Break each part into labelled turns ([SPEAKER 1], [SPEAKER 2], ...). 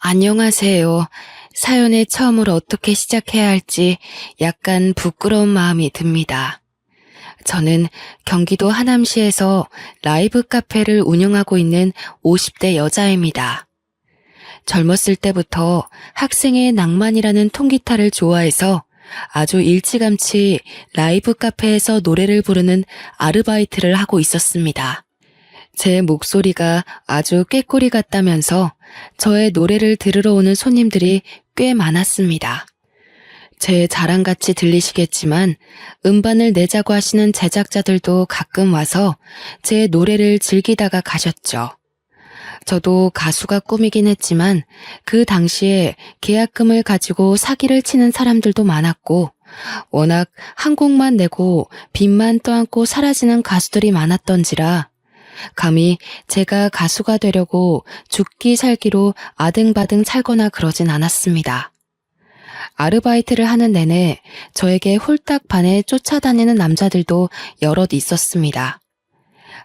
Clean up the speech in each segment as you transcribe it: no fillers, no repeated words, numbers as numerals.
[SPEAKER 1] 안녕하세요. 사연의 처음을 어떻게 시작해야 할지 약간 부끄러운 마음이 듭니다. 저는 경기도 하남시에서 라이브 카페를 운영하고 있는 50대 여자입니다. 젊었을 때부터 학생의 낭만이라는 통기타를 좋아해서 아주 일찌감치 라이브 카페에서 노래를 부르는 아르바이트를 하고 있었습니다. 제 목소리가 아주 꾀꼬리 같다면서 저의 노래를 들으러 오는 손님들이 꽤 많았습니다. 제 자랑같이 들리시겠지만 음반을 내자고 하시는 제작자들도 가끔 와서 제 노래를 즐기다가 가셨죠. 저도 가수가 꿈이긴 했지만 그 당시에 계약금을 가지고 사기를 치는 사람들도 많았고 워낙 한 곡만 내고 빚만 떠안고 사라지는 가수들이 많았던지라 감히 제가 가수가 되려고 죽기 살기로 아등바등 살거나 그러진 않았습니다. 아르바이트를 하는 내내 저에게 홀딱 반해 쫓아다니는 남자들도 여럿 있었습니다.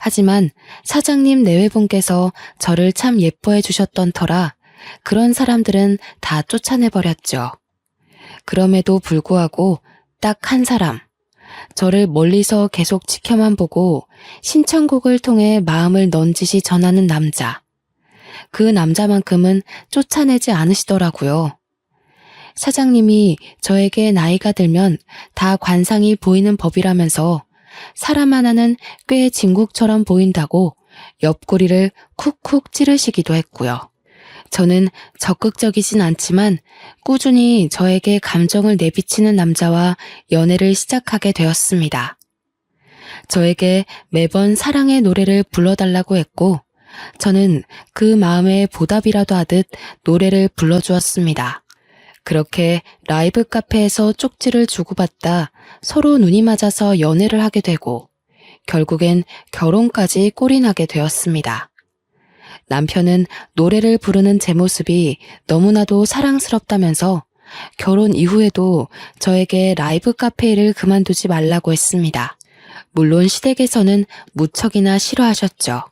[SPEAKER 1] 하지만 사장님 내외분께서 저를 참 예뻐해 주셨던 터라 그런 사람들은 다 쫓아내버렸죠. 그럼에도 불구하고 딱 한 사람, 저를 멀리서 계속 지켜만 보고 신청곡을 통해 마음을 넌지시 전하는 남자. 그 남자만큼은 쫓아내지 않으시더라고요. 사장님이 저에게 나이가 들면 다 관상이 보이는 법이라면서 사람 하나는 꽤 진국처럼 보인다고 옆구리를 쿡쿡 찌르시기도 했고요. 저는 적극적이진 않지만 꾸준히 저에게 감정을 내비치는 남자와 연애를 시작하게 되었습니다. 저에게 매번 사랑의 노래를 불러달라고 했고 저는 그 마음에 보답이라도 하듯 노래를 불러주었습니다. 그렇게 라이브 카페에서 쪽지를 주고받다 서로 눈이 맞아서 연애를 하게 되고 결국엔 결혼까지 꼴이 나게 되었습니다. 남편은 노래를 부르는 제 모습이 너무나도 사랑스럽다면서 결혼 이후에도 저에게 라이브 카페 일을 그만두지 말라고 했습니다. 물론 시댁에서는 무척이나 싫어하셨죠.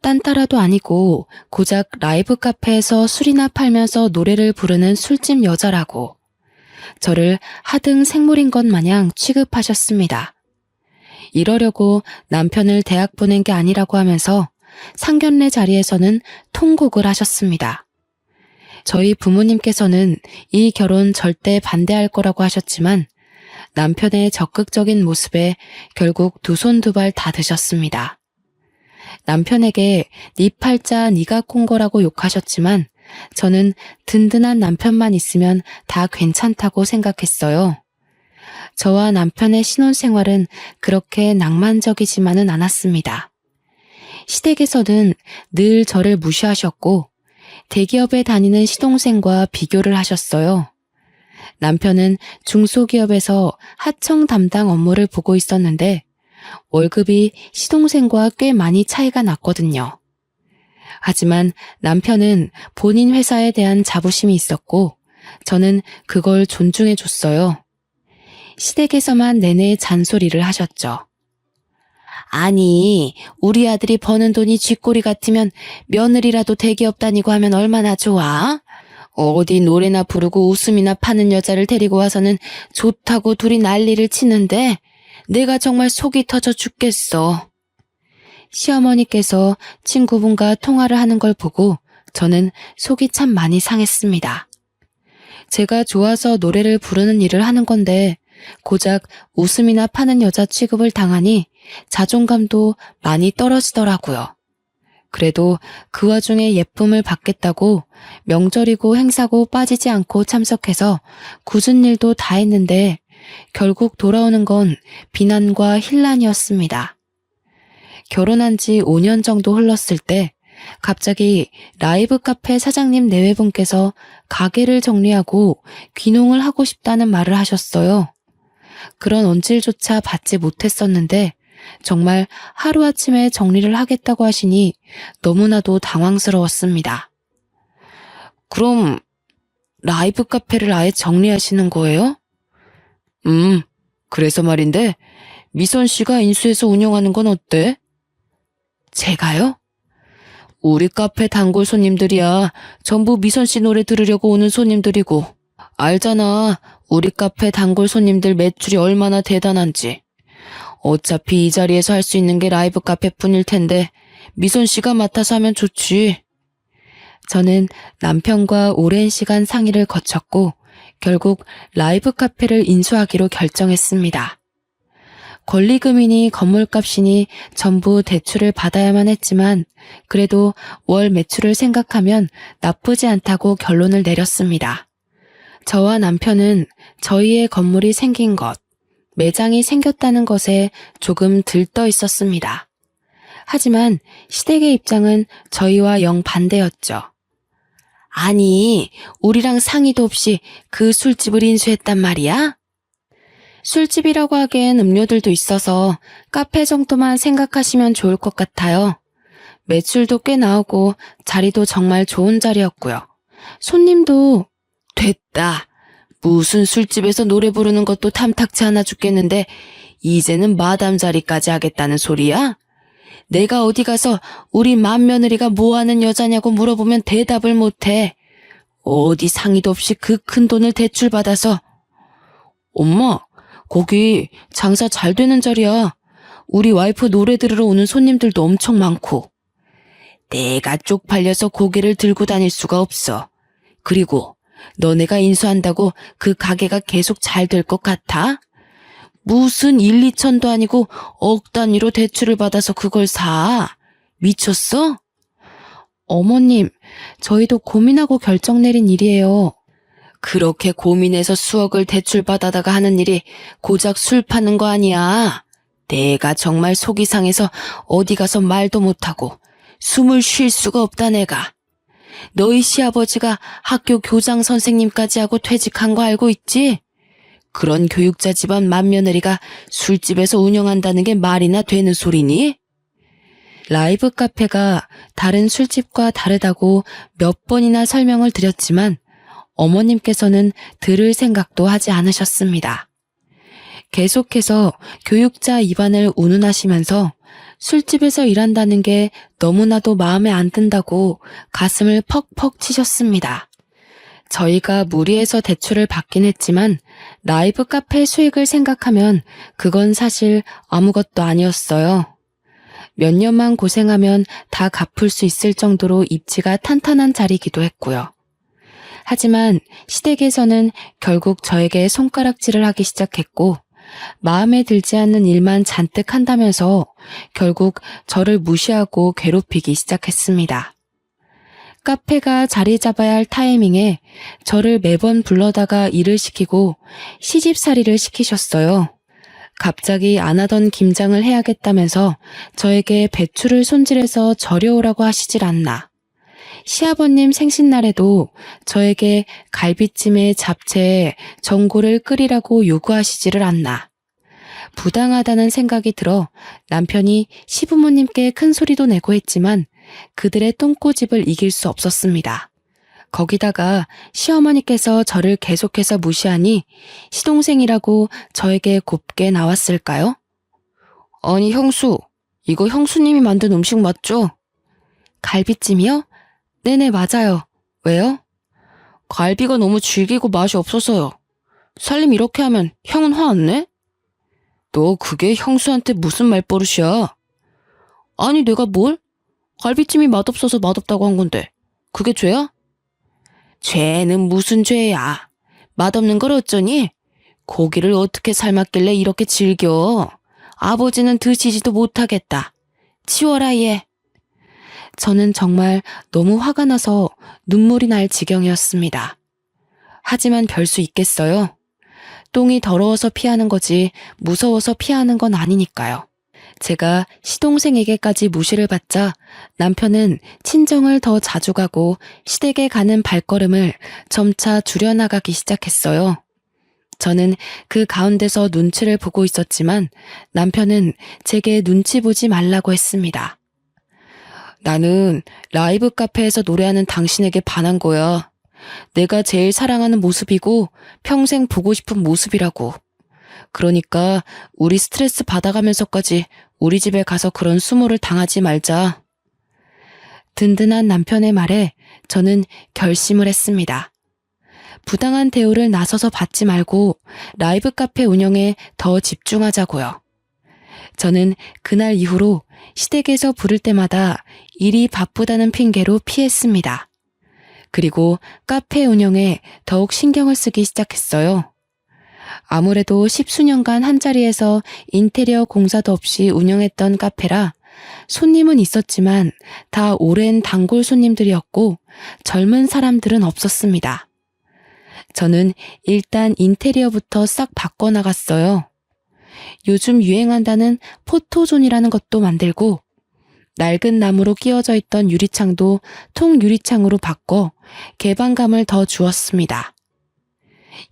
[SPEAKER 1] 딴따라도 아니고 고작 라이브 카페에서 술이나 팔면서 노래를 부르는 술집 여자라고 저를 하등 생물인 것 마냥 취급하셨습니다. 이러려고 남편을 대학 보낸 게 아니라고 하면서 상견례 자리에서는 통곡을 하셨습니다. 저희 부모님께서는 이 결혼 절대 반대할 거라고 하셨지만 남편의 적극적인 모습에 결국 두 손 두 발 다 드셨습니다. 남편에게 네 팔자 네가 꼰 거라고 욕하셨지만 저는 든든한 남편만 있으면 다 괜찮다고 생각했어요. 저와 남편의 신혼생활은 그렇게 낭만적이지만은 않았습니다. 시댁에서는 늘 저를 무시하셨고 대기업에 다니는 시동생과 비교를 하셨어요. 남편은 중소기업에서 하청 담당 업무를 보고 있었는데 월급이 시동생과 꽤 많이 차이가 났거든요. 하지만 남편은 본인 회사에 대한 자부심이 있었고 저는 그걸 존중해 줬어요. 시댁에서만 내내 잔소리를 하셨죠. 아니, 우리 아들이 버는 돈이 쥐꼬리 같으면 며느리라도 대기업 다니고 하면 얼마나 좋아? 어디 노래나 부르고 웃음이나 파는 여자를 데리고 와서는 좋다고 둘이 난리를 치는데 내가 정말 속이 터져 죽겠어. 시어머니께서 친구분과 통화를 하는 걸 보고 저는 속이 참 많이 상했습니다. 제가 좋아서 노래를 부르는 일을 하는 건데 고작 웃음이나 파는 여자 취급을 당하니 자존감도 많이 떨어지더라고요. 그래도 그 와중에 예쁨을 받겠다고 명절이고 행사고 빠지지 않고 참석해서 굳은 일도 다 했는데 결국 돌아오는 건 비난과 혼란이었습니다. 결혼한 지 5년 정도 흘렀을 때 갑자기 라이브 카페 사장님 내외분께서 가게를 정리하고 귀농을 하고 싶다는 말을 하셨어요. 그런 언질조차 받지 못했었는데 정말 하루아침에 정리를 하겠다고 하시니 너무나도 당황스러웠습니다. 그럼 라이브 카페를 아예 정리하시는 거예요? 그래서 말인데 미선 씨가 인수해서 운영하는 건 어때? 제가요? 우리 카페 단골 손님들이야. 전부 미선 씨 노래 들으려고 오는 손님들이고. 알잖아. 우리 카페 단골 손님들 매출이 얼마나 대단한지. 어차피 이 자리에서 할 수 있는 게 라이브 카페뿐일 텐데 미선 씨가 맡아서 하면 좋지. 저는 남편과 오랜 시간 상의를 거쳤고 결국 라이브 카페를 인수하기로 결정했습니다. 권리금이니 건물값이니 전부 대출을 받아야만 했지만 그래도 월 매출을 생각하면 나쁘지 않다고 결론을 내렸습니다. 저와 남편은 저희의 건물이 생긴 것, 매장이 생겼다는 것에 조금 들떠 있었습니다. 하지만 시댁의 입장은 저희와 영 반대였죠. 아니, 우리랑 상의도 없이 그 술집을 인수했단 말이야? 술집이라고 하기엔 음료들도 있어서 카페 정도만 생각하시면 좋을 것 같아요. 매출도 꽤 나오고 자리도 정말 좋은 자리였고요. 손님도 됐다. 무슨 술집에서 노래 부르는 것도 탐탁치 않아 죽겠는데 이제는 마담 자리까지 하겠다는 소리야? 내가 어디 가서 우리 맏며느리가 뭐하는 여자냐고 물어보면 대답을 못해. 어디 상의도 없이 그 큰 돈을 대출받아서. 엄마, 거기 장사 잘 되는 자리야. 우리 와이프 노래 들으러 오는 손님들도 엄청 많고. 내가 쪽팔려서 고개를 들고 다닐 수가 없어. 그리고 너네가 인수한다고 그 가게가 계속 잘 될 것 같아? 무슨 1, 2천도 아니고 억 단위로 대출을 받아서 그걸 사. 미쳤어? 어머님, 저희도 고민하고 결정 내린 일이에요. 그렇게 고민해서 수억을 대출받아다가 하는 일이 고작 술 파는 거 아니야. 내가 정말 속이 상해서 어디 가서 말도 못하고 숨을 쉴 수가 없다 내가. 너희 시아버지가 학교 교장 선생님까지 하고 퇴직한 거 알고 있지? 그런 교육자 집안 맏며느리가 술집에서 운영한다는 게 말이나 되는 소리니? 라이브 카페가 다른 술집과 다르다고 몇 번이나 설명을 드렸지만 어머님께서는 들을 생각도 하지 않으셨습니다. 계속해서 교육자 입안을 운운하시면서 술집에서 일한다는 게 너무나도 마음에 안 든다고 가슴을 퍽퍽 치셨습니다. 저희가 무리해서 대출을 받긴 했지만 라이브 카페 수익을 생각하면 그건 사실 아무것도 아니었어요. 몇 년만 고생하면 다 갚을 수 있을 정도로 입지가 탄탄한 자리이기도 했고요. 하지만 시댁에서는 결국 저에게 손가락질을 하기 시작했고 마음에 들지 않는 일만 잔뜩 한다면서 결국 저를 무시하고 괴롭히기 시작했습니다. 카페가 자리 잡아야 할 타이밍에 저를 매번 불러다가 일을 시키고 시집살이를 시키셨어요. 갑자기 안 하던 김장을 해야겠다면서 저에게 배추를 손질해서 절여오라고 하시질 않나. 시아버님 생신날에도 저에게 갈비찜에 잡채에 전골을 끓이라고 요구하시지를 않나. 부당하다는 생각이 들어 남편이 시부모님께 큰 소리도 내고 했지만 그들의 똥꼬집을 이길 수 없었습니다. 거기다가 시어머니께서 저를 계속해서 무시하니 시동생이라고 저에게 곱게 나왔을까요? 아니 형수, 이거 형수님이 만든 음식 맞죠? 갈비찜이요? 네네 맞아요. 왜요? 갈비가 너무 질기고 맛이 없어서요. 살림 이렇게 하면 형은 화 안 내? 너 그게 형수한테 무슨 말버릇이야? 아니 내가 뭘? 갈비찜이 맛없어서 맛없다고 한 건데 그게 죄야? 죄는 무슨 죄야. 맛없는 걸 어쩌니? 고기를 어떻게 삶았길래 이렇게 질겨. 아버지는 드시지도 못하겠다. 치워라 얘. 저는 정말 너무 화가 나서 눈물이 날 지경이었습니다. 하지만 별 수 있겠어요? 똥이 더러워서 피하는 거지 무서워서 피하는 건 아니니까요. 제가 시동생에게까지 무시를 받자 남편은 친정을 더 자주 가고 시댁에 가는 발걸음을 점차 줄여나가기 시작했어요. 저는 그 가운데서 눈치를 보고 있었지만 남편은 제게 눈치 보지 말라고 했습니다. 나는 라이브 카페에서 노래하는 당신에게 반한 거야. 내가 제일 사랑하는 모습이고 평생 보고 싶은 모습이라고. 그러니까 우리 스트레스 받아가면서까지 우리 집에 가서 그런 수모를 당하지 말자. 든든한 남편의 말에 저는 결심을 했습니다. 부당한 대우를 나서서 받지 말고 라이브 카페 운영에 더 집중하자고요. 저는 그날 이후로 시댁에서 부를 때마다 일이 바쁘다는 핑계로 피했습니다. 그리고 카페 운영에 더욱 신경을 쓰기 시작했어요. 아무래도 10수년간 한자리에서 인테리어 공사도 없이 운영했던 카페라 손님은 있었지만 다 오랜 단골 손님들이었고 젊은 사람들은 없었습니다. 저는 일단 인테리어부터 싹 바꿔나갔어요. 요즘 유행한다는 포토존이라는 것도 만들고 낡은 나무로 끼워져 있던 유리창도 통유리창으로 바꿔 개방감을 더 주었습니다.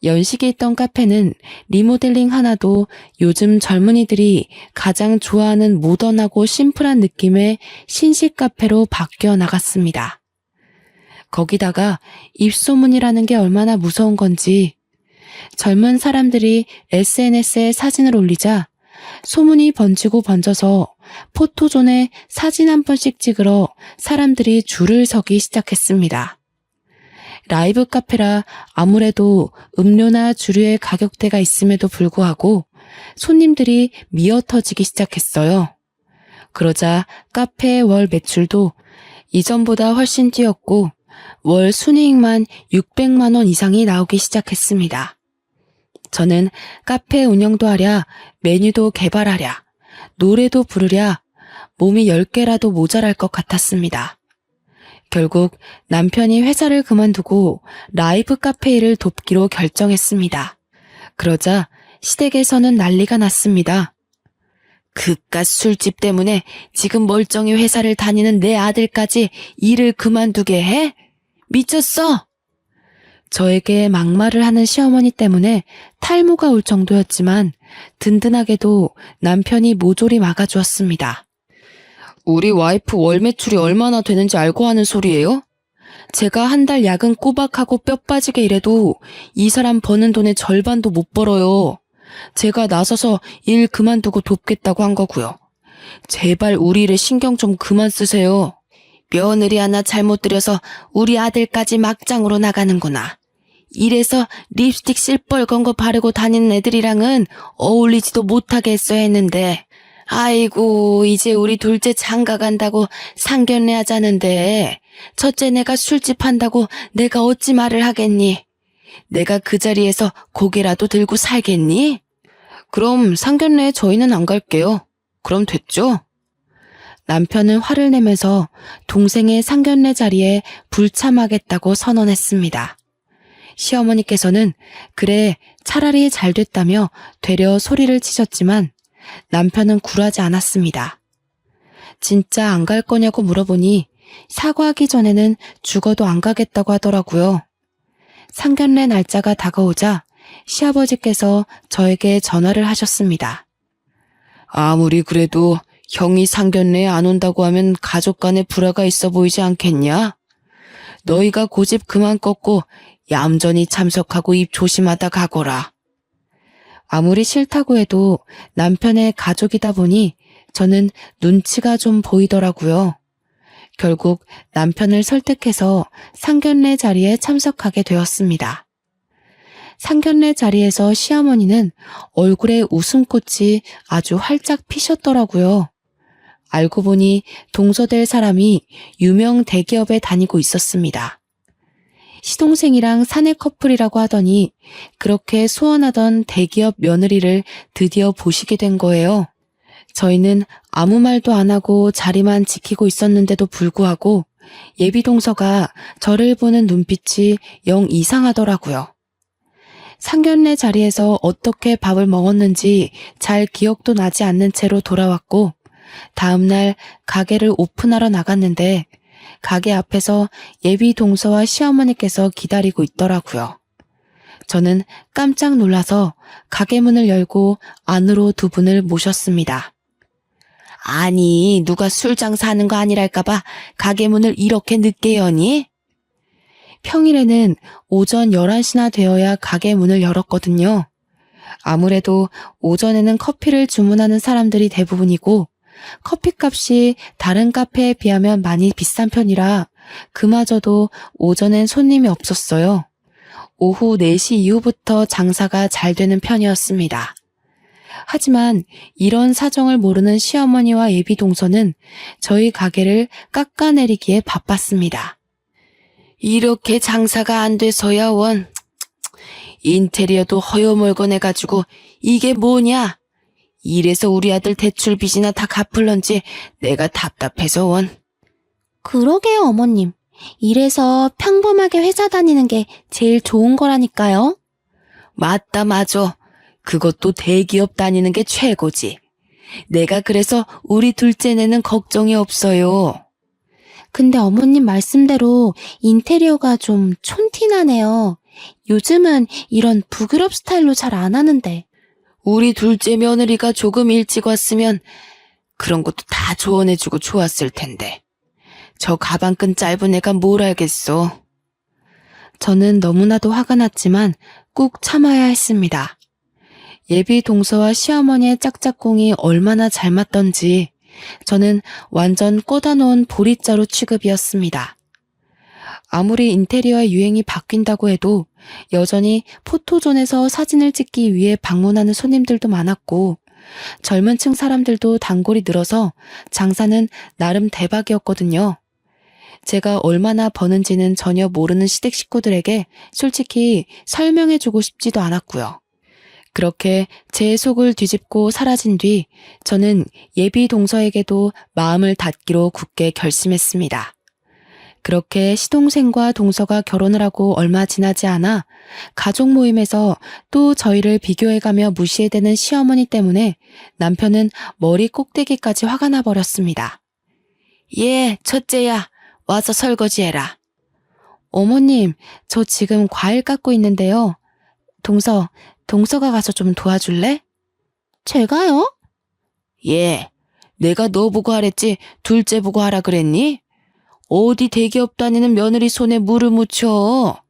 [SPEAKER 1] 연식이 있던 카페는 리모델링 하나도 요즘 젊은이들이 가장 좋아하는 모던하고 심플한 느낌의 신식 카페로 바뀌어 나갔습니다. 거기다가 입소문이라는 게 얼마나 무서운 건지 젊은 사람들이 SNS에 사진을 올리자 소문이 번지고 번져서 포토존에 사진 한 번씩 찍으러 사람들이 줄을 서기 시작했습니다. 라이브 카페라 아무래도 음료나 주류의 가격대가 있음에도 불구하고 손님들이 미어터지기 시작했어요. 그러자 카페의 월 매출도 이전보다 훨씬 뛰었고 월 순이익만 600만 원 이상이 나오기 시작했습니다. 저는 카페 운영도 하랴, 메뉴도 개발하랴, 노래도 부르랴, 몸이 10개라도 모자랄 것 같았습니다. 결국 남편이 회사를 그만두고 라이브 카페 일을 돕기로 결정했습니다. 그러자 시댁에서는 난리가 났습니다. 그깟 술집 때문에 지금 멀쩡히 회사를 다니는 내 아들까지 일을 그만두게 해? 미쳤어! 저에게 막말을 하는 시어머니 때문에 탈모가 올 정도였지만 든든하게도 남편이 모조리 막아주었습니다. 우리 와이프 월 매출이 얼마나 되는지 알고 하는 소리예요? 제가 한 달 야근 꼬박하고 뼈 빠지게 일해도 이 사람 버는 돈의 절반도 못 벌어요. 제가 나서서 일 그만두고 돕겠다고 한 거고요. 제발 우리 일에 신경 좀 그만 쓰세요. 며느리 하나 잘못 들여서 우리 아들까지 막장으로 나가는구나. 이래서 립스틱 실뻘건 거 바르고 다니는 애들이랑은 어울리지도 못하게 했어야 했는데 아이고 이제 우리 둘째 장가 간다고 상견례 하자는데 첫째 내가 술집 한다고 내가 어찌 말을 하겠니? 내가 그 자리에서 고개라도 들고 살겠니? 그럼 상견례에 저희는 안 갈게요. 그럼 됐죠? 남편은 화를 내면서 동생의 상견례 자리에 불참하겠다고 선언했습니다. 시어머니께서는 그래 차라리 잘 됐다며 되려 소리를 치셨지만 남편은 굴하지 않았습니다. 진짜 안 갈 거냐고 물어보니 사과하기 전에는 죽어도 안 가겠다고 하더라고요. 상견례 날짜가 다가오자 시아버지께서 저에게 전화를 하셨습니다. 아무리 그래도 형이 상견례에 안 온다고 하면 가족 간에 불화가 있어 보이지 않겠냐? 너희가 고집 그만 꺾고 얌전히 참석하고 입 조심하다 가거라. 아무리 싫다고 해도 남편의 가족이다 보니 저는 눈치가 좀 보이더라고요. 결국 남편을 설득해서 상견례 자리에 참석하게 되었습니다. 상견례 자리에서 시어머니는 얼굴에 웃음꽃이 아주 활짝 피셨더라고요. 알고 보니 동서될 사람이 유명 대기업에 다니고 있었습니다. 시동생이랑 사내 커플이라고 하더니 그렇게 소원하던 대기업 며느리를 드디어 보시게 된 거예요. 저희는 아무 말도 안 하고 자리만 지키고 있었는데도 불구하고 예비 동서가 저를 보는 눈빛이 영 이상하더라고요. 상견례 자리에서 어떻게 밥을 먹었는지 잘 기억도 나지 않는 채로 돌아왔고 다음날 가게를 오픈하러 나갔는데 가게 앞에서 예비 동서와 시어머니께서 기다리고 있더라고요. 저는 깜짝 놀라서 가게 문을 열고 안으로 두 분을 모셨습니다. 아니, 누가 술 장사하는 거 아니랄까봐 가게 문을 이렇게 늦게 여니? 평일에는 오전 11시나 되어야 가게 문을 열었거든요. 아무래도 오전에는 커피를 주문하는 사람들이 대부분이고 커피값이 다른 카페에 비하면 많이 비싼 편이라 그마저도 오전엔 손님이 없었어요. 오후 4시 이후부터 장사가 잘 되는 편이었습니다. 하지만 이런 사정을 모르는 시어머니와 예비 동서는 저희 가게를 깎아내리기에 바빴습니다. 이렇게 장사가 안 돼서야 원. 인테리어도 허여멀건해가지고 이게 뭐냐? 이래서 우리 아들 대출 빚이나 다 갚을런지 내가 답답해서 원.
[SPEAKER 2] 그러게요, 어머님. 이래서 평범하게 회사 다니는 게 제일 좋은 거라니까요.
[SPEAKER 1] 맞다, 맞아. 그것도 대기업 다니는 게 최고지. 내가 그래서 우리 둘째네는 걱정이 없어요.
[SPEAKER 2] 근데 어머님 말씀대로 인테리어가 좀 촌티나네요. 요즘은 이런 북유럽 스타일로 잘 안 하는데.
[SPEAKER 1] 우리 둘째 며느리가 조금 일찍 왔으면 그런 것도 다 조언해주고 좋았을 텐데. 저 가방끈 짧은 애가 뭘 알겠어. 저는 너무나도 화가 났지만 꾹 참아야 했습니다. 예비 동서와 시어머니의 짝짝꿍이 얼마나 잘 맞던지 저는 완전 꽂아놓은 보리자루 취급이었습니다. 아무리 인테리어의 유행이 바뀐다고 해도 여전히 포토존에서 사진을 찍기 위해 방문하는 손님들도 많았고 젊은 층 사람들도 단골이 늘어서 장사는 나름 대박이었거든요. 제가 얼마나 버는지는 전혀 모르는 시댁 식구들에게 솔직히 설명해주고 싶지도 않았고요. 그렇게 제 속을 뒤집고 사라진 뒤 저는 예비 동서에게도 마음을 닫기로 굳게 결심했습니다. 그렇게 시동생과 동서가 결혼을 하고 얼마 지나지 않아 가족 모임에서 또 저희를 비교해가며 무시해대는 시어머니 때문에 남편은 머리 꼭대기까지 화가 나버렸습니다. 예, 첫째야, 와서 설거지해라. 어머님, 저 지금 과일 깎고 있는데요. 동서가 가서 좀 도와줄래?
[SPEAKER 2] 제가요?
[SPEAKER 1] 예, 내가 너 보고 하랬지 둘째 보고 하라 그랬니? 어디 대기업 다니는 며느리 손에 물을 묻혀.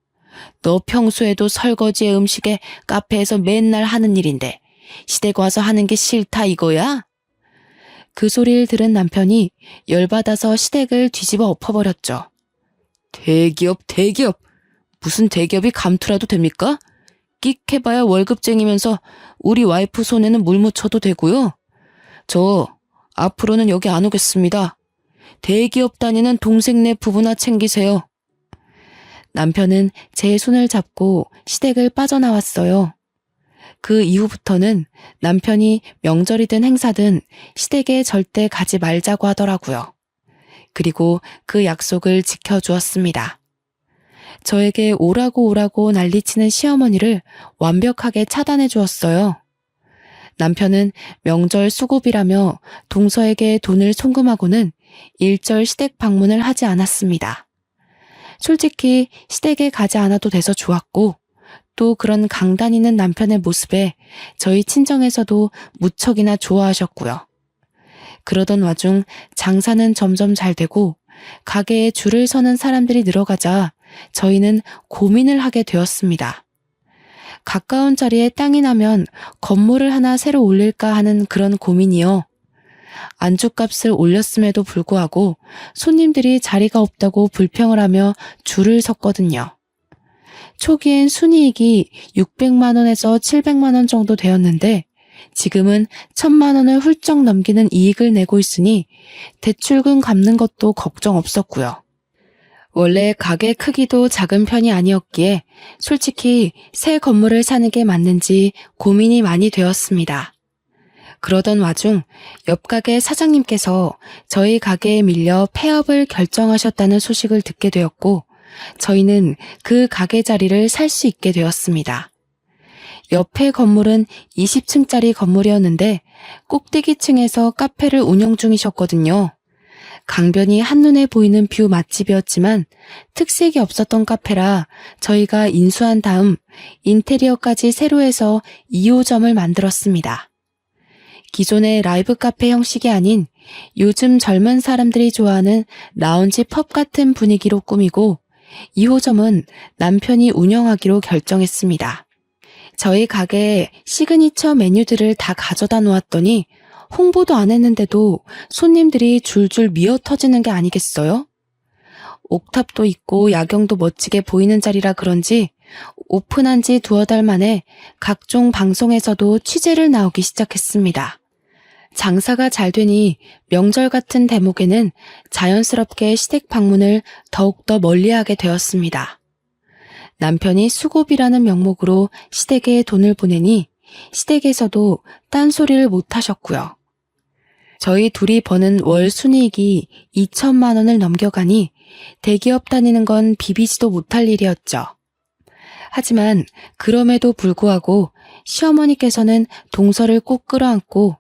[SPEAKER 1] 너 평소에도 설거지에 음식에 카페에서 맨날 하는 일인데 시댁 와서 하는 게 싫다 이거야? 그 소리를 들은 남편이 열받아서 시댁을 뒤집어 엎어버렸죠. 대기업. 무슨 대기업이 감투라도 됩니까? 끽해봐야 월급쟁이면서 우리 와이프 손에는 물 묻혀도 되고요. 저 앞으로는 여기 안 오겠습니다. 대기업 다니는 동생네 부부나 챙기세요. 남편은 제 손을 잡고 시댁을 빠져나왔어요. 그 이후부터는 남편이 명절이든 행사든 시댁에 절대 가지 말자고 하더라고요. 그리고 그 약속을 지켜주었습니다. 저에게 오라고 난리치는 시어머니를 완벽하게 차단해 주었어요. 남편은 명절 수고비라며 동서에게 돈을 송금하고는 일절 시댁 방문을 하지 않았습니다. 솔직히 시댁에 가지 않아도 돼서 좋았고 또 그런 강단 있는 남편의 모습에 저희 친정에서도 무척이나 좋아하셨고요. 그러던 와중 장사는 점점 잘 되고 가게에 줄을 서는 사람들이 늘어가자 저희는 고민을 하게 되었습니다. 가까운 자리에 땅이 나면 건물을 하나 새로 올릴까 하는 그런 고민이요. 안주값을 올렸음에도 불구하고 손님들이 자리가 없다고 불평을 하며 줄을 섰거든요. 초기엔 순이익이 600만 원에서 700만 원 정도 되었는데 지금은 1000만 원을 훌쩍 넘기는 이익을 내고 있으니 대출금 갚는 것도 걱정 없었고요. 원래 가게 크기도 작은 편이 아니었기에 솔직히 새 건물을 사는 게 맞는지 고민이 많이 되었습니다. 그러던 와중 옆 가게 사장님께서 저희 가게에 밀려 폐업을 결정하셨다는 소식을 듣게 되었고 저희는 그 가게 자리를 살 수 있게 되었습니다. 옆에 건물은 20층짜리 건물이었는데 꼭대기층에서 카페를 운영 중이셨거든요. 강변이 한눈에 보이는 뷰 맛집이었지만 특색이 없었던 카페라 저희가 인수한 다음 인테리어까지 새로 해서 2호점을 만들었습니다. 기존의 라이브 카페 형식이 아닌 요즘 젊은 사람들이 좋아하는 라운지 펍 같은 분위기로 꾸미고 2호점은 남편이 운영하기로 결정했습니다. 저희 가게에 시그니처 메뉴들을 다 가져다 놓았더니 홍보도 안 했는데도 손님들이 줄줄 미어 터지는 게 아니겠어요? 옥탑도 있고 야경도 멋지게 보이는 자리라 그런지 오픈한 지 두어 달 만에 각종 방송에서도 취재를 나오기 시작했습니다. 장사가 잘 되니 명절 같은 대목에는 자연스럽게 시댁 방문을 더욱더 멀리하게 되었습니다. 남편이 수고비라는 명목으로 시댁에 돈을 보내니 시댁에서도 딴소리를 못 하셨고요. 저희 둘이 버는 월 순이익이 2천만 원을 넘겨가니 대기업 다니는 건 비비지도 못할 일이었죠. 하지만 그럼에도 불구하고 시어머니께서는 동서를 꼭 끌어안고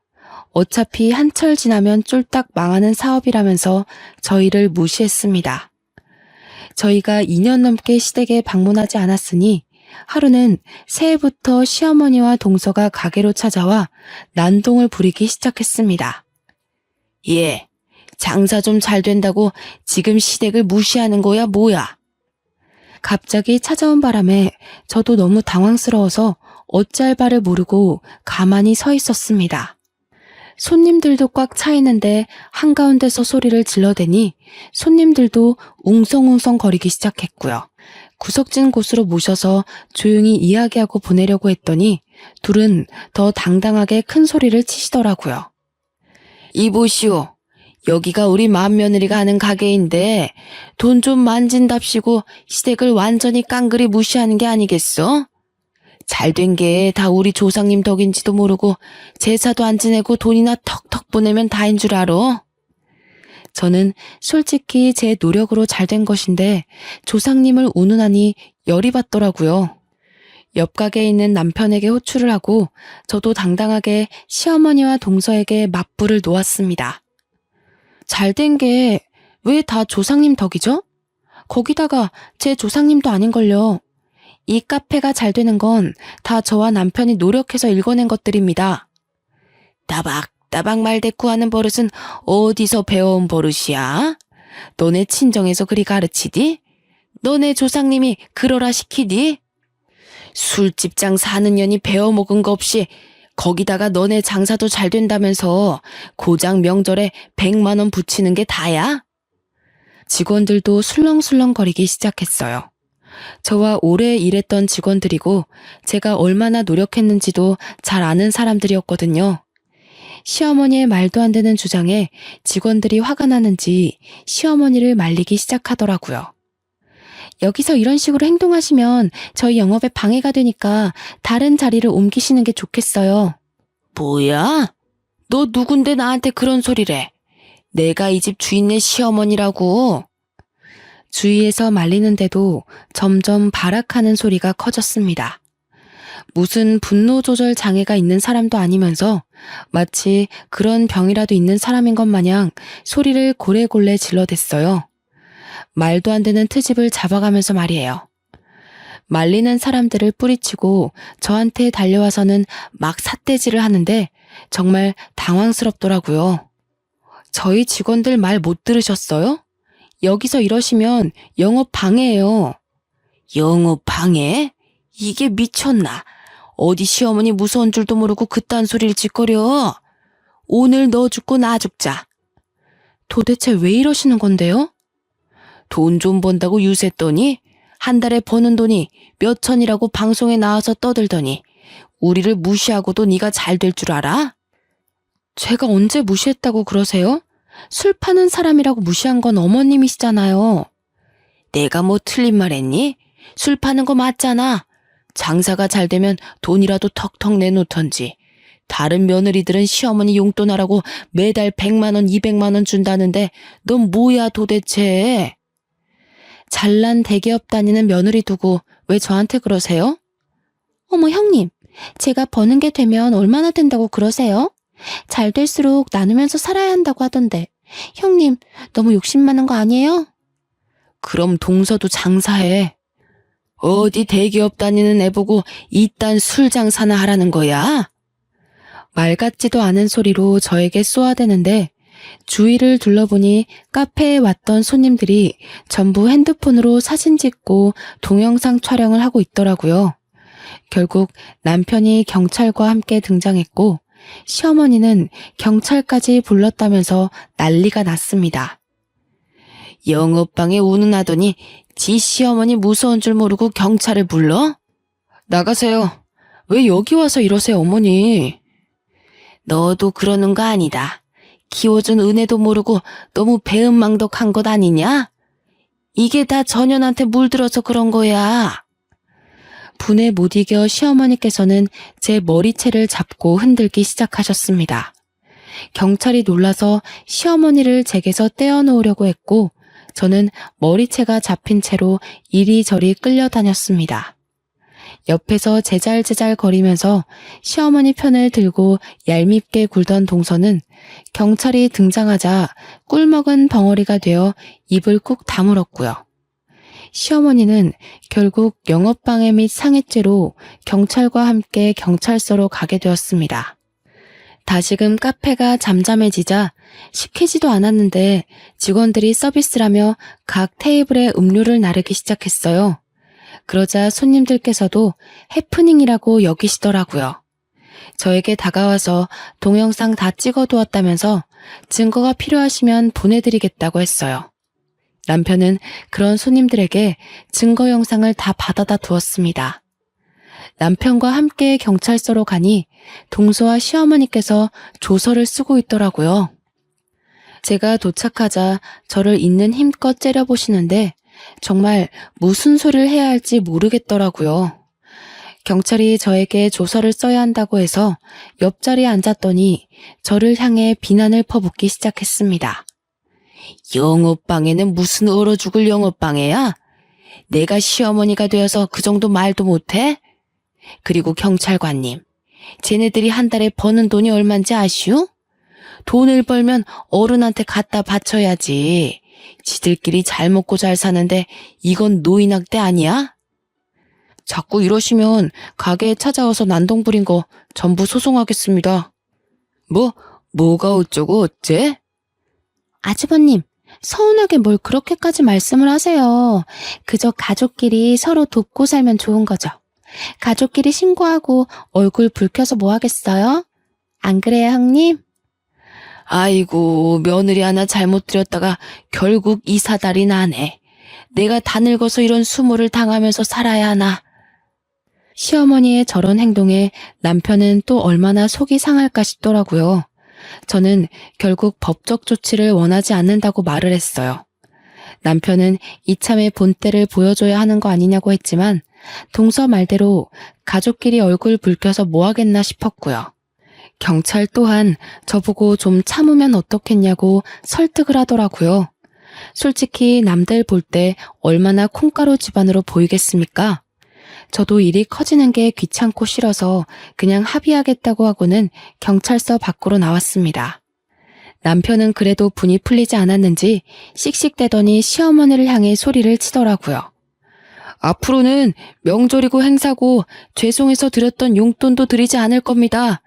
[SPEAKER 1] 어차피 한철 지나면 쫄딱 망하는 사업이라면서 저희를 무시했습니다. 저희가 2년 넘게 시댁에 방문하지 않았으니 하루는 새해부터 시어머니와 동서가 가게로 찾아와 난동을 부리기 시작했습니다. 예, 장사 좀 잘 된다고 지금 시댁을 무시하는 거야 뭐야? 갑자기 찾아온 바람에 저도 너무 당황스러워서 어찌할 바를 모르고 가만히 서 있었습니다. 손님들도 꽉 차 있는데 한가운데서 소리를 질러대니 손님들도 웅성웅성 거리기 시작했고요. 구석진 곳으로 모셔서 조용히 이야기하고 보내려고 했더니 둘은 더 당당하게 큰 소리를 치시더라고요. 이보시오. 여기가 우리 맏며느리가 하는 가게인데 돈 좀 만진답시고 시댁을 완전히 깡그리 무시하는 게 아니겠어? 잘된 게 다 우리 조상님 덕인지도 모르고 제사도 안 지내고 돈이나 턱턱 보내면 다인 줄 알아? 저는 솔직히 제 노력으로 잘된 것인데 조상님을 운운하니 열이 받더라고요. 옆 가게에 있는 남편에게 호출을 하고 저도 당당하게 시어머니와 동서에게 맞불을 놓았습니다. 잘된 게 왜 다 조상님 덕이죠? 거기다가 제 조상님도 아닌걸요. 이 카페가 잘 되는 건 다 저와 남편이 노력해서 일궈낸 것들입니다. 따박따박 말대꾸하는 버릇은 어디서 배워온 버릇이야? 너네 친정에서 그리 가르치디? 너네 조상님이 그러라 시키디? 술집 장사하는 년이 배워먹은 거 없이 거기다가 너네 장사도 잘 된다면서 고장 명절에 100만 원 붙이는 게 다야? 직원들도 술렁술렁거리기 시작했어요. 저와 오래 일했던 직원들이고 제가 얼마나 노력했는지도 잘 아는 사람들이었거든요. 시어머니의 말도 안 되는 주장에 직원들이 화가 나는지 시어머니를 말리기 시작하더라고요. 여기서 이런 식으로 행동하시면 저희 영업에 방해가 되니까 다른 자리를 옮기시는 게 좋겠어요. 뭐야? 너 누군데 나한테 그런 소리래? 내가 이 집 주인네 시어머니라고. 주위에서 말리는데도 점점 발악하는 소리가 커졌습니다. 무슨 분노 조절 장애가 있는 사람도 아니면서 마치 그런 병이라도 있는 사람인 것 마냥 소리를 고래골래 질러댔어요. 말도 안 되는 트집을 잡아가면서 말이에요. 말리는 사람들을 뿌리치고 저한테 달려와서는 막 삿대질을 하는데 정말 당황스럽더라고요. 저희 직원들 말 못 들으셨어요? 여기서 이러시면 영업 방해예요. 영업 방해? 이게 미쳤나? 어디 시어머니 무서운 줄도 모르고 그딴 소리를 짓거려. 오늘 너 죽고 나 죽자. 도대체 왜 이러시는 건데요? 돈 좀 번다고 유세했더니 한 달에 버는 돈이 몇 천이라고 방송에 나와서 떠들더니 우리를 무시하고도 네가 잘 될 줄 알아? 제가 언제 무시했다고 그러세요? 술 파는 사람이라고 무시한 건 어머님이시잖아요. 내가 뭐 틀린 말 했니? 술 파는 거 맞잖아. 장사가 잘 되면 돈이라도 턱턱 내놓던지. 다른 며느리들은 시어머니 용돈하라고 매달 100만 원, 200만 원 준다는데 넌 뭐야 도대체? 잘난 대기업 다니는 며느리 두고 왜 저한테 그러세요? 어머 형님, 제가 버는 게 되면 얼마나 된다고 그러세요? 잘 될수록 나누면서 살아야 한다고 하던데 형님 너무 욕심 많은 거 아니에요? 그럼 동서도 장사해. 어디 대기업 다니는 애 보고 이딴 술 장사나 하라는 거야? 말 같지도 않은 소리로 저에게 쏘아대는데 주위를 둘러보니 카페에 왔던 손님들이 전부 핸드폰으로 사진 찍고 동영상 촬영을 하고 있더라고요. 결국 남편이 경찰과 함께 등장했고 시어머니는 경찰까지 불렀다면서 난리가 났습니다. 영업방에 우는 하더니 지 시어머니 무서운 줄 모르고 경찰을 불러? 나가세요. 왜 여기 와서 이러세요, 어머니? 너도 그러는 거 아니다. 키워준 은혜도 모르고 너무 배은망덕한 것 아니냐? 이게 다 전현한테 물들어서 그런 거야. 분에 못 이겨 시어머니께서는 제 머리채를 잡고 흔들기 시작하셨습니다. 경찰이 놀라서 시어머니를 제게서 떼어놓으려고 했고 저는 머리채가 잡힌 채로 이리저리 끌려다녔습니다. 옆에서 제잘제잘 거리면서 시어머니 편을 들고 얄밉게 굴던 동서는 경찰이 등장하자 꿀먹은 벙어리가 되어 입을 꾹 다물었고요. 시어머니는 결국 영업방해 및 상해죄로 경찰과 함께 경찰서로 가게 되었습니다. 다시금 카페가 잠잠해지자 시키지도 않았는데 직원들이 서비스라며 각 테이블에 음료를 나르기 시작했어요. 그러자 손님들께서도 해프닝이라고 여기시더라고요. 저에게 다가와서 동영상 다 찍어두었다면서 증거가 필요하시면 보내드리겠다고 했어요. 남편은 그런 손님들에게 증거 영상을 다 받아다 두었습니다. 남편과 함께 경찰서로 가니 동서와 시어머니께서 조서를 쓰고 있더라고요. 제가 도착하자 저를 있는 힘껏 째려보시는데 정말 무슨 소리를 해야 할지 모르겠더라고요. 경찰이 저에게 조서를 써야 한다고 해서 옆자리에 앉았더니 저를 향해 비난을 퍼붓기 시작했습니다. 영업방해는 무슨 얼어 죽을 영업방해야? 내가 시어머니가 되어서 그 정도 말도 못해? 그리고 경찰관님, 쟤네들이 한 달에 버는 돈이 얼만지 아시오? 돈을 벌면 어른한테 갖다 바쳐야지. 지들끼리 잘 먹고 잘 사는데 이건 노인학대 아니야? 자꾸 이러시면 가게에 찾아와서 난동 부린 거 전부 소송하겠습니다. 뭐가 어쩌고 어째?
[SPEAKER 2] 아주버님, 서운하게 뭘 그렇게까지 말씀을 하세요. 그저 가족끼리 서로 돕고 살면 좋은 거죠. 가족끼리 신고하고 얼굴 붉혀서 뭐 하겠어요? 안 그래요, 형님?
[SPEAKER 1] 아이고, 며느리 하나 잘못 들였다가 결국 이 사달이 나네. 내가 다 늙어서 이런 수모를 당하면서 살아야 하나. 시어머니의 저런 행동에 남편은 또 얼마나 속이 상할까 싶더라고요. 저는 결국 법적 조치를 원하지 않는다고 말을 했어요. 남편은 이참에 본때를 보여줘야 하는 거 아니냐고 했지만 동서 말대로 가족끼리 얼굴 붉혀서 뭐 하겠나 싶었고요. 경찰 또한 저보고 좀 참으면 어떻겠냐고 설득을 하더라고요. 솔직히 남들 볼 때 얼마나 콩가루 집안으로 보이겠습니까? 저도 일이 커지는 게 귀찮고 싫어서 그냥 합의하겠다고 하고는 경찰서 밖으로 나왔습니다. 남편은 그래도 분이 풀리지 않았는지 씩씩대더니 시어머니를 향해 소리를 치더라고요. 앞으로는 명절이고 행사고 죄송해서 드렸던 용돈도 드리지 않을 겁니다.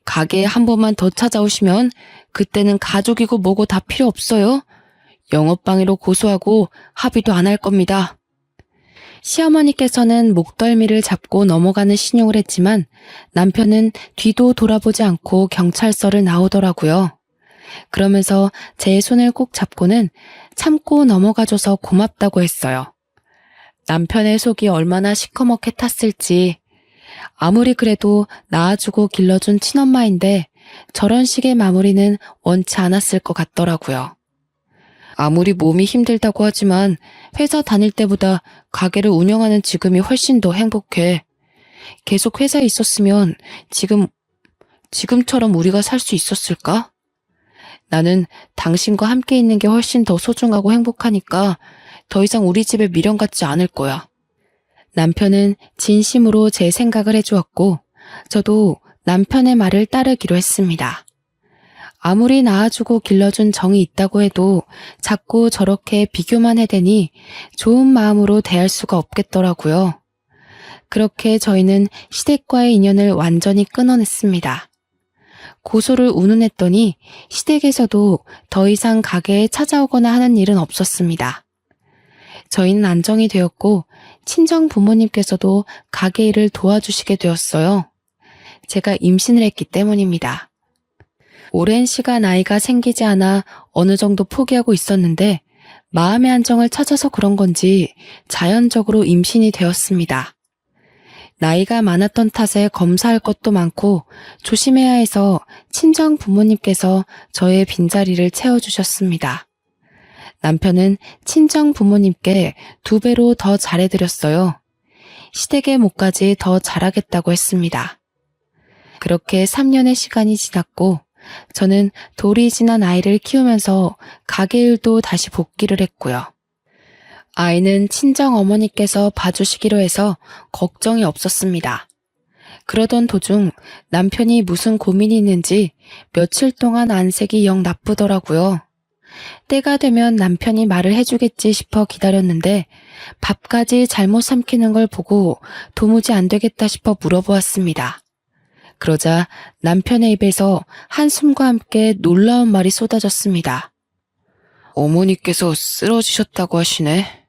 [SPEAKER 1] 가게에 한 번만 더 찾아오시면 그때는 가족이고 뭐고 다 필요 없어요. 영업방해로 고소하고 합의도 안 할 겁니다. 시어머니께서는 목덜미를 잡고 넘어가는 신용을 했지만 남편은 뒤도 돌아보지 않고 경찰서를 나오더라고요. 그러면서 제 손을 꼭 잡고는 참고 넘어가줘서 고맙다고 했어요. 남편의 속이 얼마나 시커멓게 탔을지. 아무리 그래도 낳아주고 길러준 친엄마인데 저런 식의 마무리는 원치 않았을 것 같더라고요. 아무리 몸이 힘들다고 하지만 회사 다닐 때보다 가게를 운영하는 지금이 훨씬 더 행복해. 계속 회사에 있었으면 지금처럼 우리가 살 수 있었을까? 나는 당신과 함께 있는 게 훨씬 더 소중하고 행복하니까 더 이상 우리 집에 미련 갖지 않을 거야. 남편은 진심으로 제 생각을 해주었고 저도 남편의 말을 따르기로 했습니다. 아무리 낳아주고 길러준 정이 있다고 해도 자꾸 저렇게 비교만 해대니 좋은 마음으로 대할 수가 없겠더라고요. 그렇게 저희는 시댁과의 인연을 완전히 끊어냈습니다. 고소를 운운했더니 시댁에서도 더 이상 가게에 찾아오거나 하는 일은 없었습니다. 저희는 안정이 되었고 친정 부모님께서도 가게 일을 도와주시게 되었어요. 제가 임신을 했기 때문입니다. 오랜 시간 아이가 생기지 않아 어느 정도 포기하고 있었는데 마음의 안정을 찾아서 그런 건지 자연적으로 임신이 되었습니다. 나이가 많았던 탓에 검사할 것도 많고 조심해야 해서 친정 부모님께서 저의 빈자리를 채워주셨습니다. 남편은 친정 부모님께 2배로 더 잘해드렸어요. 시댁의 몫까지 더 잘하겠다고 했습니다. 그렇게 3년의 시간이 지났고 저는 돌이 지난 아이를 키우면서 가게 일도 다시 복귀를 했고요. 아이는 친정 어머니께서 봐주시기로 해서 걱정이 없었습니다. 그러던 도중 남편이 무슨 고민이 있는지 며칠 동안 안색이 영 나쁘더라고요. 때가 되면 남편이 말을 해주겠지 싶어 기다렸는데 밥까지 잘못 삼키는 걸 보고 도무지 안 되겠다 싶어 물어보았습니다. 그러자 남편의 입에서 한숨과 함께 놀라운 말이 쏟아졌습니다. 어머니께서 쓰러지셨다고 하시네.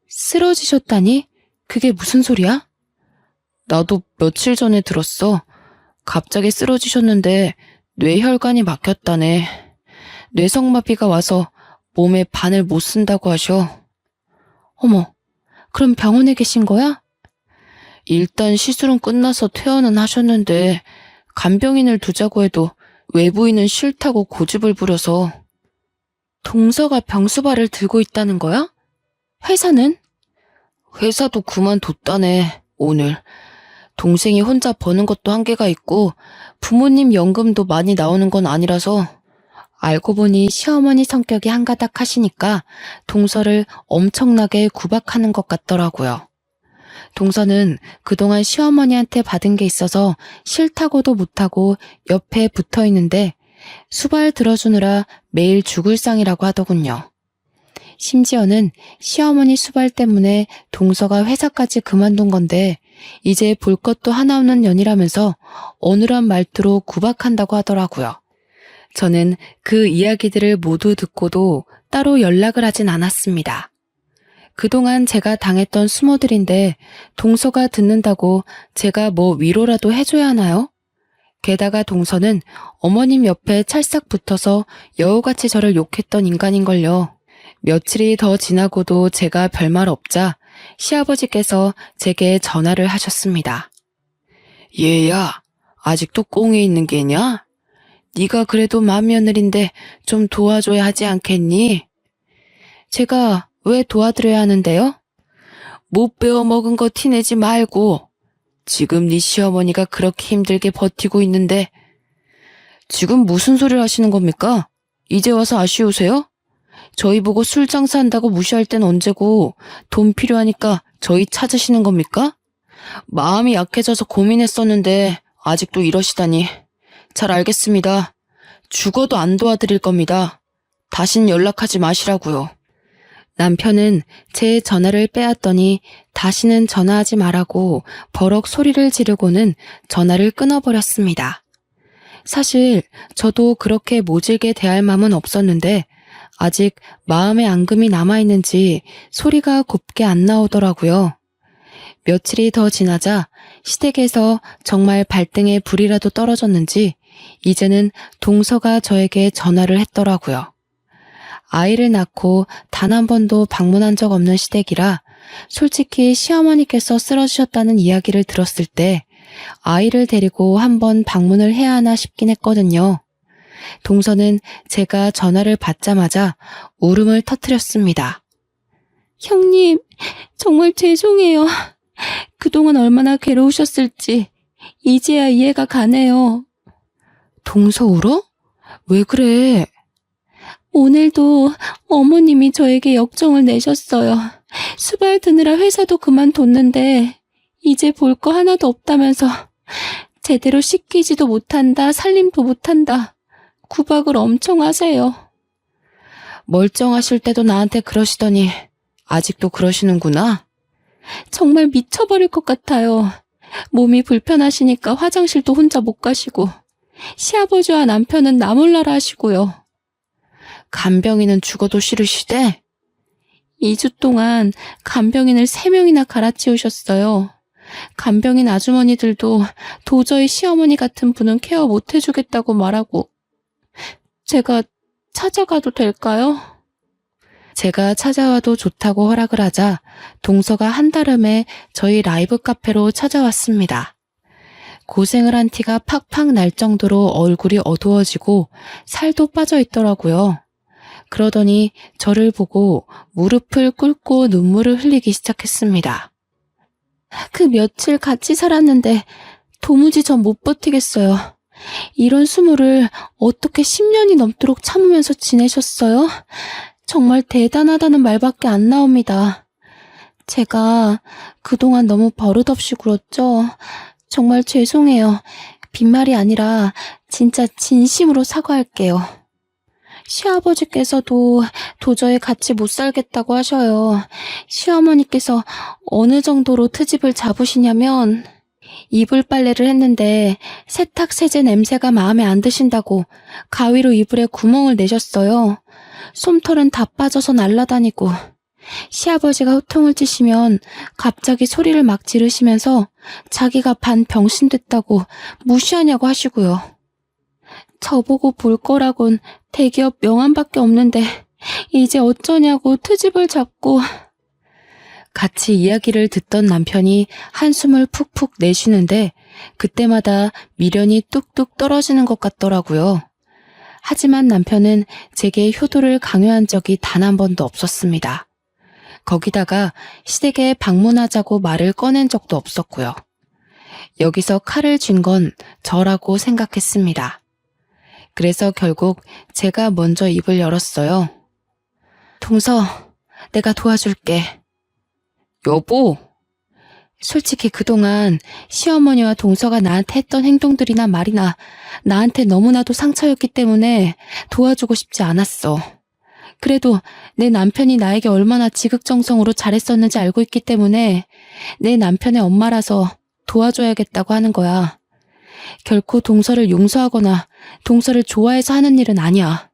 [SPEAKER 1] 쓰러지셨다니? 그게 무슨 소리야? 나도 며칠 전에 들었어. 갑자기 쓰러지셨는데 뇌혈관이 막혔다네. 뇌성마비가 와서 몸에 반을 못 쓴다고 하셔. 어머, 그럼 병원에 계신 거야? 일단 시술은 끝나서 퇴원은 하셨는데 간병인을 두자고 해도 외부인은 싫다고 고집을 부려서. 동서가 병수발을 들고 있다는 거야? 회사는? 회사도 그만뒀다네, 오늘. 동생이 혼자 버는 것도 한계가 있고 부모님 연금도 많이 나오는 건 아니라서. 알고 보니 시어머니 성격이 한가닥 하시니까 동서를 엄청나게 구박하는 것 같더라고요. 동서는 그동안 시어머니한테 받은 게 있어서 싫다고도 못하고 옆에 붙어 있는데 수발 들어주느라 매일 죽을 상이라고 하더군요. 심지어는 시어머니 수발 때문에 동서가 회사까지 그만둔 건데 이제 볼 것도 하나 없는 년이라면서 어눌한 말투로 구박한다고 하더라고요. 저는 그 이야기들을 모두 듣고도 따로 연락을 하진 않았습니다. 그동안 제가 당했던 수모들인데 동서가 듣는다고 제가 뭐 위로라도 해줘야 하나요? 게다가 동서는 어머님 옆에 찰싹 붙어서 여우같이 저를 욕했던 인간인걸요. 며칠이 더 지나고도 제가 별말 없자 시아버지께서 제게 전화를 하셨습니다. 얘야, 아직도 꽁에 있는 게냐? 네가 그래도 맏며느리인데 좀 도와줘야 하지 않겠니? 제가 왜 도와드려야 하는데요? 못 배워 먹은 거 티내지 말고. 지금 네 시어머니가 그렇게 힘들게 버티고 있는데. 지금 무슨 소리를 하시는 겁니까? 이제 와서 아쉬우세요? 저희 보고 술 장사한다고 무시할 땐 언제고 돈 필요하니까 저희 찾으시는 겁니까? 마음이 약해져서 고민했었는데 아직도 이러시다니. 잘 알겠습니다. 죽어도 안 도와드릴 겁니다. 다신 연락하지 마시라고요. 남편은 제 전화를 빼앗더니 다시는 전화하지 말라고 버럭 소리를 지르고는 전화를 끊어버렸습니다. 사실 저도 그렇게 모질게 대할 마음은 없었는데 아직 마음의 앙금이 남아있는지 소리가 곱게 안 나오더라고요. 며칠이 더 지나자 시댁에서 정말 발등에 불이라도 떨어졌는지 이제는 동서가 저에게 전화를 했더라고요. 아이를 낳고 단 한 번도 방문한 적 없는 시댁이라 솔직히 시어머니께서 쓰러지셨다는 이야기를 들었을 때 아이를 데리고 한번 방문을 해야 하나 싶긴 했거든요. 동서는 제가 전화를 받자마자 울음을 터뜨렸습니다. 형님, 정말 죄송해요. 그동안 얼마나 괴로우셨을지 이제야 이해가 가네요. 동서 울어? 왜 그래? 오늘도 어머님이 저에게 역정을 내셨어요. 수발 드느라 회사도 그만뒀는데 이제 볼 거 하나도 없다면서 제대로 씻기지도 못한다, 살림도 못한다. 구박을 엄청 하세요. 멀쩡하실 때도 나한테 그러시더니 아직도 그러시는구나. 정말 미쳐버릴 것 같아요. 몸이 불편하시니까 화장실도 혼자 못 가시고 시아버지와 남편은 나 몰라라 하시고요. 간병인은 죽어도 싫으시대? 2주 동안 간병인을 3명이나 갈아치우셨어요.
[SPEAKER 2] 간병인 아주머니들도 도저히 시어머니 같은 분은 케어 못 해주겠다고 말하고, 제가 찾아가도 될까요?
[SPEAKER 1] 제가 찾아와도 좋다고 허락을 하자 동서가 한달음에 저희 라이브 카페로 찾아왔습니다. 고생을 한 티가 팍팍 날 정도로 얼굴이 어두워지고 살도 빠져 있더라고요. 그러더니 저를 보고 무릎을 꿇고 눈물을 흘리기 시작했습니다.
[SPEAKER 2] 그 며칠 같이 살았는데 도무지 전 못 버티겠어요. 이런 수모를 어떻게 10년이 넘도록 참으면서 지내셨어요? 정말 대단하다는 말밖에 안 나옵니다. 제가 그동안 너무 버릇없이 굴었죠. 정말 죄송해요. 빈말이 아니라 진짜 진심으로 사과할게요. 시아버지께서도 도저히 같이 못 살겠다고 하셔요. 시어머니께서 어느 정도로 트집을 잡으시냐면 이불 빨래를 했는데 세탁 세제 냄새가 마음에 안 드신다고 가위로 이불에 구멍을 내셨어요. 솜털은 다 빠져서 날아다니고 시아버지가 호통을 치시면 갑자기 소리를 막 지르시면서 자기가 반 병신 됐다고 무시하냐고 하시고요. 저보고 볼 거라곤 대기업 명함밖에 없는데 이제 어쩌냐고 트집을 잡고.
[SPEAKER 1] 같이 이야기를 듣던 남편이 한숨을 푹푹 내쉬는데 그때마다 미련이 뚝뚝 떨어지는 것 같더라고요. 하지만 남편은 제게 효도를 강요한 적이 단 한 번도 없었습니다. 거기다가 시댁에 방문하자고 말을 꺼낸 적도 없었고요. 여기서 칼을 쥔 건 저라고 생각했습니다. 그래서 결국 제가 먼저 입을 열었어요. 동서, 내가 도와줄게. 여보! 솔직히 그동안 시어머니와 동서가 나한테 했던 행동들이나 말이나 나한테 너무나도 상처였기 때문에 도와주고 싶지 않았어. 그래도 내 남편이 나에게 얼마나 지극정성으로 잘했었는지 알고 있기 때문에 내 남편의 엄마라서 도와줘야겠다고 하는 거야. 결코 동서를 용서하거나 동서를 좋아해서 하는 일은 아니야.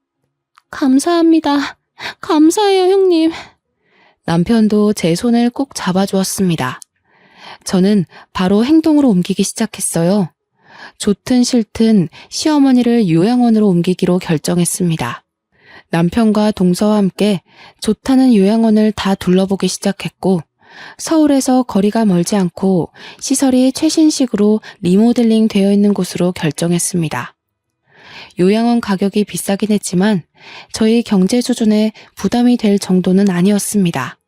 [SPEAKER 2] 감사합니다. 감사해요, 형님.
[SPEAKER 1] 남편도 제 손을 꼭 잡아주었습니다. 저는 바로 행동으로 옮기기 시작했어요. 좋든 싫든 시어머니를 요양원으로 옮기기로 결정했습니다. 남편과 동서와 함께 좋다는 요양원을 다 둘러보기 시작했고 서울에서 거리가 멀지 않고 시설이 최신식으로 리모델링 되어 있는 곳으로 결정했습니다. 요양원 가격이 비싸긴 했지만 저희 경제 수준에 부담이 될 정도는 아니었습니다.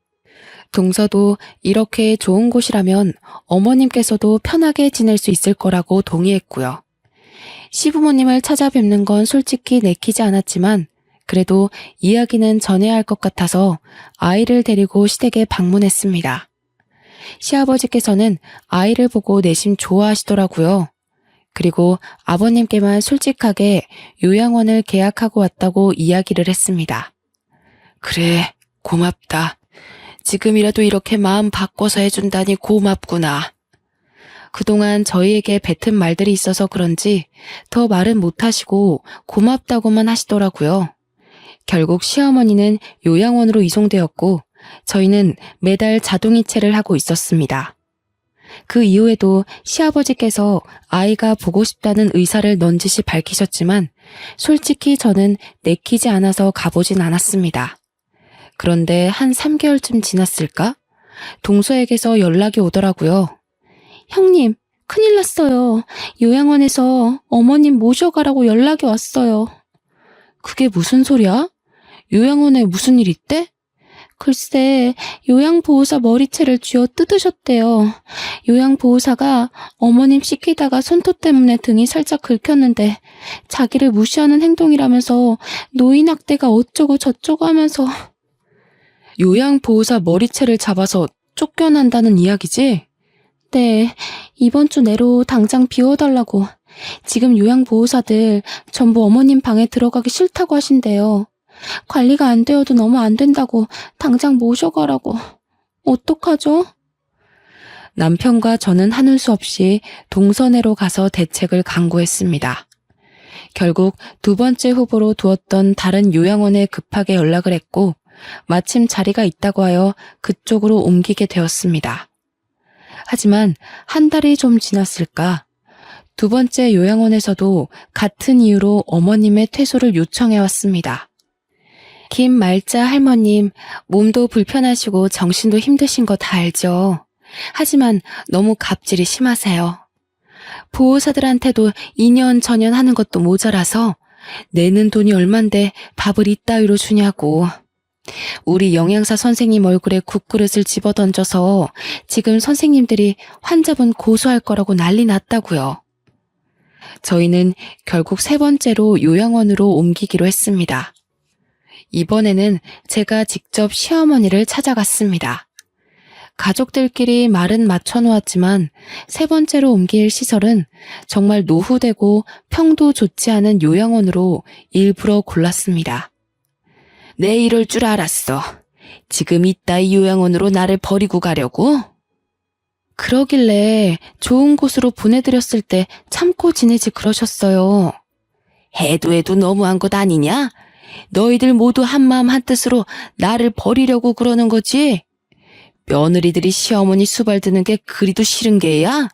[SPEAKER 1] 동서도 이렇게 좋은 곳이라면 어머님께서도 편하게 지낼 수 있을 거라고 동의했고요. 시부모님을 찾아뵙는 건 솔직히 내키지 않았지만 그래도 이야기는 전해야 할 것 같아서 아이를 데리고 시댁에 방문했습니다. 시아버지께서는 아이를 보고 내심 좋아하시더라고요. 그리고 아버님께만 솔직하게 요양원을 계약하고 왔다고 이야기를 했습니다. 그래, 고맙다. 지금이라도 이렇게 마음 바꿔서 해준다니 고맙구나. 그동안 저희에게 뱉은 말들이 있어서 그런지 더 말은 못하시고 고맙다고만 하시더라고요. 결국 시어머니는 요양원으로 이송되었고 저희는 매달 자동이체를 하고 있었습니다. 그 이후에도 시아버지께서 아이가 보고 싶다는 의사를 넌지시 밝히셨지만 솔직히 저는 내키지 않아서 가보진 않았습니다. 그런데 한 3개월쯤 지났을까? 동서에게서 연락이 오더라고요.
[SPEAKER 2] 형님, 큰일 났어요. 요양원에서 어머님 모셔가라고 연락이 왔어요.
[SPEAKER 1] 그게 무슨 소리야? 요양원에 무슨 일 있대?
[SPEAKER 2] 글쎄, 요양보호사 머리채를 쥐어 뜯으셨대요. 요양보호사가 어머님 씻기다가 손톱 때문에 등이 살짝 긁혔는데 자기를 무시하는 행동이라면서 노인학대가 어쩌고 저쩌고 하면서.
[SPEAKER 1] 요양보호사 머리채를 잡아서 쫓겨난다는 이야기지?
[SPEAKER 2] 네, 이번 주 내로 당장 비워달라고. 지금 요양보호사들 전부 어머님 방에 들어가기 싫다고 하신대요. 관리가 안 되어도 너무 안 된다고 당장 모셔가라고. 어떡하죠?
[SPEAKER 1] 남편과 저는 하는 수 없이 동서내로 가서 대책을 강구했습니다. 결국 두 번째 후보로 두었던 다른 요양원에 급하게 연락을 했고 마침 자리가 있다고 하여 그쪽으로 옮기게 되었습니다. 하지만 한 달이 좀 지났을까? 두 번째 요양원에서도 같은 이유로 어머님의 퇴소를 요청해 왔습니다. 김말자 할머님, 몸도 불편하시고 정신도 힘드신 거 다 알죠. 하지만 너무 갑질이 심하세요. 보호사들한테도 2년 전년 하는 것도 모자라서 내는 돈이 얼만데 밥을 이따위로 주냐고. 우리 영양사 선생님 얼굴에 국그릇을 집어던져서 지금 선생님들이 환자분 고소할 거라고 난리 났다고요. 저희는 결국 세 번째로 요양원으로 옮기기로 했습니다. 이번에는 제가 직접 시어머니를 찾아갔습니다. 가족들끼리 말은 맞춰놓았지만 세 번째로 옮길 시설은 정말 노후되고 평도 좋지 않은 요양원으로 일부러 골랐습니다. 내 이럴 줄 알았어. 지금 이따위 요양원으로 나를 버리고 가려고? 그러길래 좋은 곳으로 보내드렸을 때 참고 지내지 그러셨어요. 해도 너무한 것 아니냐? 너희들 모두 한마음 한뜻으로 나를 버리려고 그러는 거지? 며느리들이 시어머니 수발 드는 게 그리도 싫은 게야?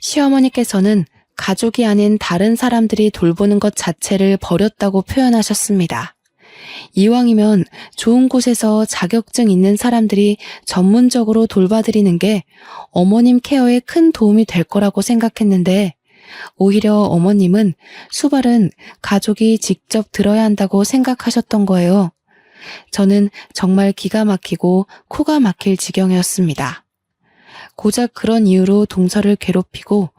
[SPEAKER 1] 시어머니께서는 가족이 아닌 다른 사람들이 돌보는 것 자체를 버렸다고 표현하셨습니다. 이왕이면 좋은 곳에서 자격증 있는 사람들이 전문적으로 돌봐드리는 게 어머님 케어에 큰 도움이 될 거라고 생각했는데 오히려 어머님은 수발은 가족이 직접 들어야 한다고 생각하셨던 거예요. 저는 정말 기가 막히고 코가 막힐 지경이었습니다. 고작 그런 이유로 동서를 괴롭히고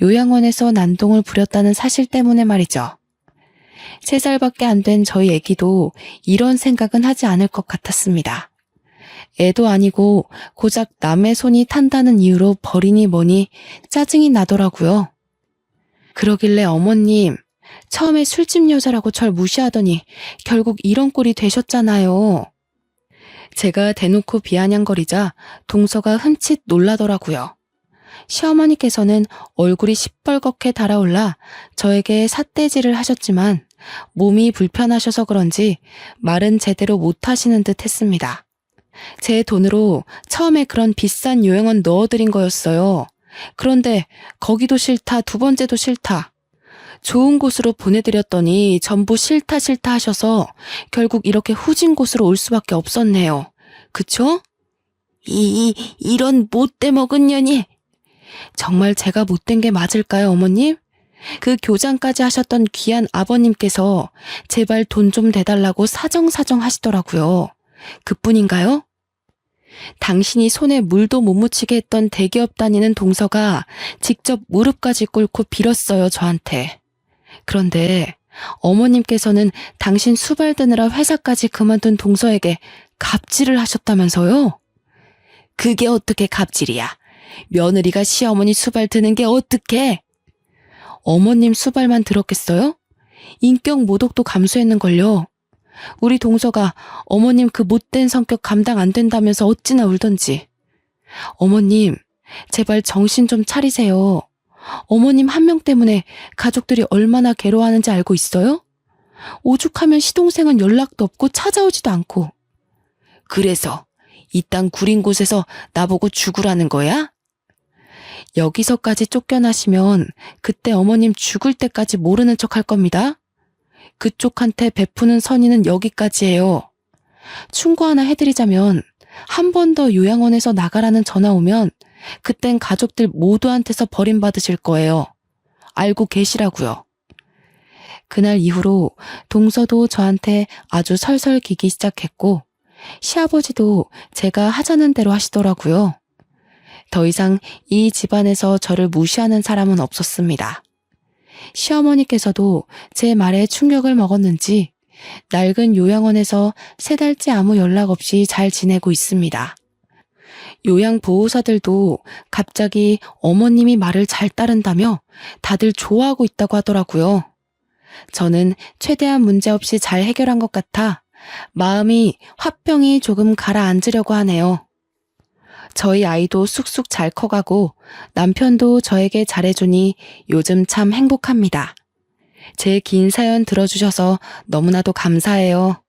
[SPEAKER 1] 요양원에서 난동을 부렸다는 사실 때문에 말이죠. 3살밖에 안 된 저희 애기도 이런 생각은 하지 않을 것 같았습니다. 애도 아니고 고작 남의 손이 탄다는 이유로 버리니 뭐니 짜증이 나더라고요. 그러길래 어머님, 처음에 술집 여자라고 절 무시하더니 결국 이런 꼴이 되셨잖아요. 제가 대놓고 비아냥거리자 동서가 흠칫 놀라더라고요. 시어머니께서는 얼굴이 시뻘겋게 달아올라 저에게 삿대질을 하셨지만 몸이 불편하셔서 그런지 말은 제대로 못하시는 듯 했습니다. 제 돈으로 처음에 그런 비싼 요양원 넣어드린 거였어요. 그런데 거기도 싫다, 두 번째도 싫다. 좋은 곳으로 보내드렸더니 전부 싫다 하셔서 결국 이렇게 후진 곳으로 올 수밖에 없었네요. 그쵸? 이런 못돼 먹은 년이. 정말 제가 못된 게 맞을까요, 어머님? 그 교장까지 하셨던 귀한 아버님께서 제발 돈 좀 대달라고 사정사정 하시더라고요. 그뿐인가요? 당신이 손에 물도 못 묻히게 했던 대기업 다니는 동서가 직접 무릎까지 꿇고 빌었어요, 저한테. 그런데 어머님께서는 당신 수발 드느라 회사까지 그만둔 동서에게 갑질을 하셨다면서요? 그게 어떻게 갑질이야? 며느리가 시어머니 수발 드는 게 어떡해? 어머님 수발만 들었겠어요? 인격 모독도 감수했는걸요. 우리 동서가 어머님 그 못된 성격 감당 안 된다면서 어찌나 울던지. 어머님, 제발 정신 좀 차리세요. 어머님 한 명 때문에 가족들이 얼마나 괴로워하는지 알고 있어요? 오죽하면 시동생은 연락도 없고 찾아오지도 않고. 그래서 이 땅 구린 곳에서 나보고 죽으라는 거야? 여기서까지 쫓겨나시면 그때 어머님 죽을 때까지 모르는 척 할 겁니다. 그쪽한테 베푸는 선의는 여기까지예요. 충고 하나 해드리자면 한 번 더 요양원에서 나가라는 전화 오면 그땐 가족들 모두한테서 버림받으실 거예요. 알고 계시라고요. 그날 이후로 동서도 저한테 아주 설설 기기 시작했고 시아버지도 제가 하자는 대로 하시더라고요. 더 이상 이 집안에서 저를 무시하는 사람은 없었습니다. 시어머니께서도 제 말에 충격을 먹었는지 낡은 요양원에서 3달째 아무 연락 없이 잘 지내고 있습니다. 요양보호사들도 갑자기 어머님이 말을 잘 따른다며 다들 좋아하고 있다고 하더라고요. 저는 최대한 문제없이 잘 해결한 것 같아 마음이 화병이 조금 가라앉으려고 하네요. 저희 아이도 쑥쑥 잘 커가고 남편도 저에게 잘해주니 요즘 참 행복합니다. 제 긴 사연 들어주셔서 너무나도 감사해요.